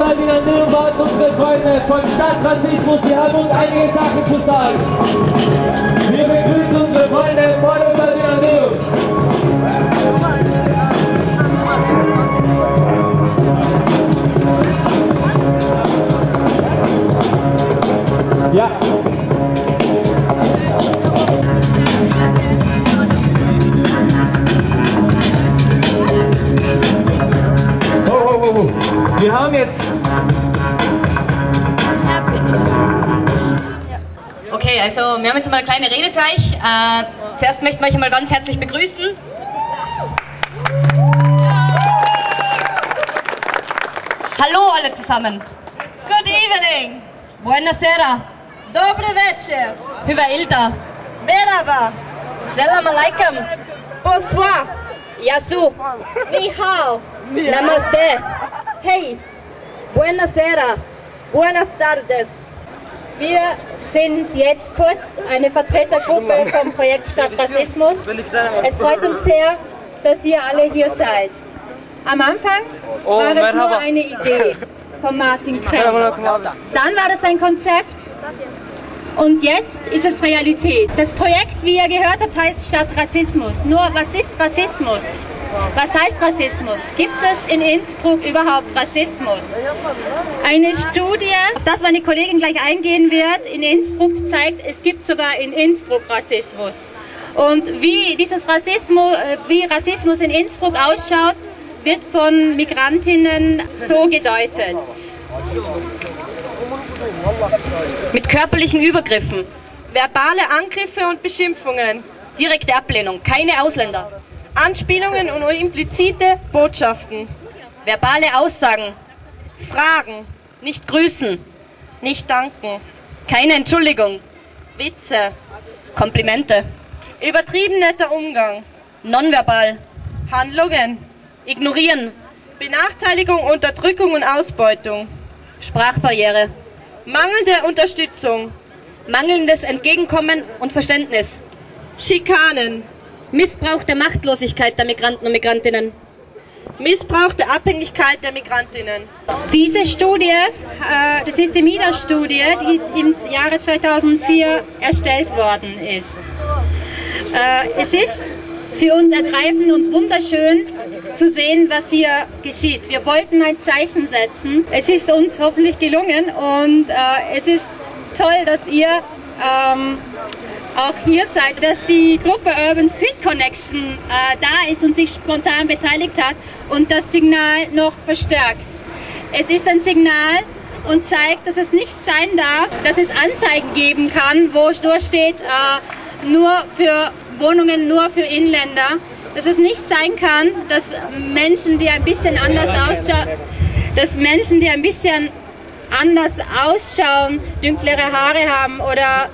Ferdinand warten unsere Freunde von Stadtrassismus, die haben uns einige Sachen zu sagen. Wir begrüßen unsere Freunde von Ferdinand. Ja. Wir haben jetzt... Okay, also wir haben jetzt mal eine kleine Rede für euch. Zuerst möchten wir euch einmal ganz herzlich begrüßen. Hallo alle zusammen. Good evening. Buonasera. Dobry večer. Hyvää iltaa. Merhaba. Salam alaikum. Bonsoir. Yasu. Ni hao. Namaste. Hey. Buonasera. Buenas tardes. Wir sind jetzt kurz eine Vertretergruppe vom Projekt Stadtrassismus. Es freut uns sehr, dass ihr alle hier seid. Am Anfang war das nur eine Idee von Martin Krell. Dann war das ein Konzept und jetzt ist es Realität. Das Projekt, wie ihr gehört habt, heißt Stadtrassismus. Nur, was ist Rassismus? Was heißt Rassismus? Gibt es in Innsbruck überhaupt Rassismus? Eine Studie, auf das meine Kollegin gleich eingehen wird, in Innsbruck zeigt, es gibt sogar in Innsbruck Rassismus. Und wie Rassismus in Innsbruck ausschaut, wird von Migrantinnen so gedeutet. Mit körperlichen Übergriffen. Verbale Angriffe und Beschimpfungen. Direkte Ablehnung. Keine Ausländer. Anspielungen und implizite Botschaften. Verbale Aussagen. Fragen. Nicht grüßen. Nicht danken. Keine Entschuldigung. Witze. Komplimente. Übertrieben netter Umgang. Nonverbal. Handlungen. Ignorieren. Benachteiligung, Unterdrückung und Ausbeutung. Sprachbarriere. Mangelnde Unterstützung. Mangelndes Entgegenkommen und Verständnis. Schikanen. Missbrauch der Machtlosigkeit der Migranten und Migrantinnen. Missbrauch der Abhängigkeit der Migrantinnen. Diese Studie, das ist die MIDA-Studie, die im Jahre 2004 erstellt worden ist. Es ist für uns ergreifend und wunderschön zu sehen, was hier geschieht. Wir wollten ein Zeichen setzen. Es ist uns hoffentlich gelungen und es ist toll, dass ihr auch hier seid, dass die Gruppe Urban Street Connection da ist und sich spontan beteiligt hat und das Signal noch verstärkt. Es ist ein Signal und zeigt, dass es nicht sein darf, dass es Anzeigen geben kann, wo nur steht, nur für Wohnungen, nur für Inländer. Dass es nicht sein kann, dass Menschen, die ein bisschen anders ausschauen, dunklere Haare haben oder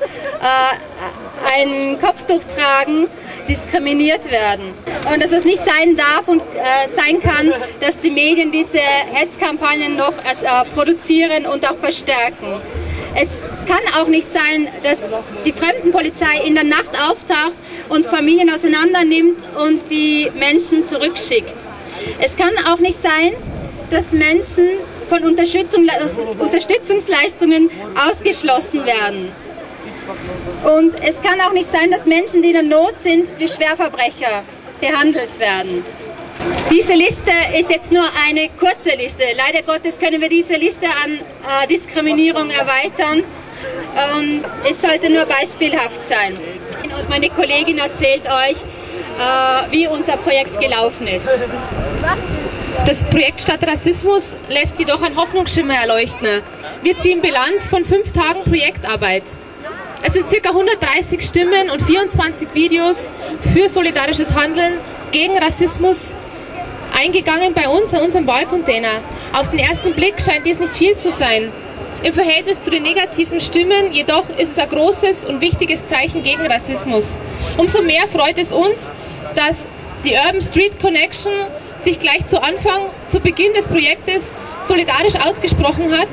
ein Kopftuch tragen, diskriminiert werden. Und dass es nicht sein darf und sein kann, dass die Medien diese Hetzkampagnen noch produzieren und auch verstärken. Es kann auch nicht sein, dass die Fremdenpolizei in der Nacht auftaucht und Familien auseinander nimmt und die Menschen zurückschickt. Es kann auch nicht sein, dass Menschen von Unterstützungsleistungen ausgeschlossen werden. Und es kann auch nicht sein, dass Menschen, die in der Not sind, wie Schwerverbrecher behandelt werden. Diese Liste ist jetzt nur eine kurze Liste. Leider Gottes können wir diese Liste an Diskriminierung erweitern. Es sollte nur beispielhaft sein. Und meine Kollegin erzählt euch, wie unser Projekt gelaufen ist. Das Projekt Stadtrassismus lässt jedoch einen Hoffnungsschimmer erleuchten. Wir ziehen Bilanz von 5 Tagen Projektarbeit. Es sind ca. 130 Stimmen und 24 Videos für solidarisches Handeln gegen Rassismus eingegangen bei uns an unserem Wahlcontainer. Auf den ersten Blick scheint dies nicht viel zu sein. Im Verhältnis zu den negativen Stimmen jedoch ist es ein großes und wichtiges Zeichen gegen Rassismus. Umso mehr freut es uns, dass die Urban Street Connection sich gleich zu Beginn des Projektes solidarisch ausgesprochen hat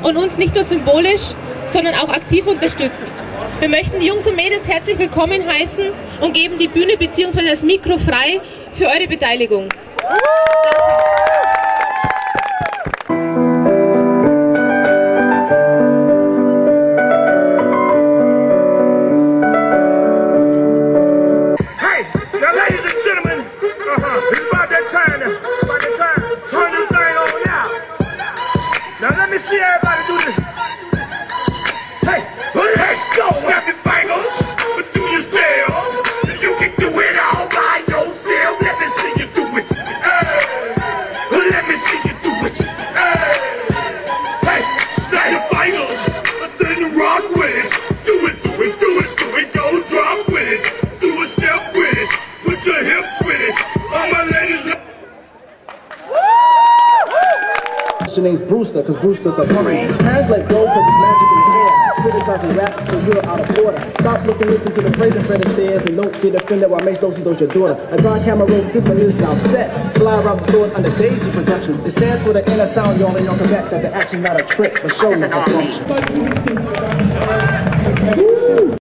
und uns nicht nur symbolisch, sondern auch aktiv unterstützt. Wir möchten die Jungs und Mädels herzlich willkommen heißen und geben die Bühne bzw. das Mikro frei für eure Beteiligung. see everybody do this. Hey, let's go. Snap your fingers, but do you still? You can do it all by yourself. Let me see you do it. Hey, let me see you do it. Hey, snap your fingers, but then rock with it. Do it, do it, do it, do it. Go drop with it. Do a step with it. Put your hips with it. All my ladies. Your name's Brewster, cause Brewster's a bummer. Hands let go cause it's magic in the air. Criticizing rap cause you're out of order. Stop looking, listen to the phrase in front of stairs and don't get offended while Mace Dosey does your daughter. A dry camera roll system is now set. Fly around the store under Daisy Productions. It stands for the inner sound, y'all, and y'all can back that the action not a trick, but show me a function.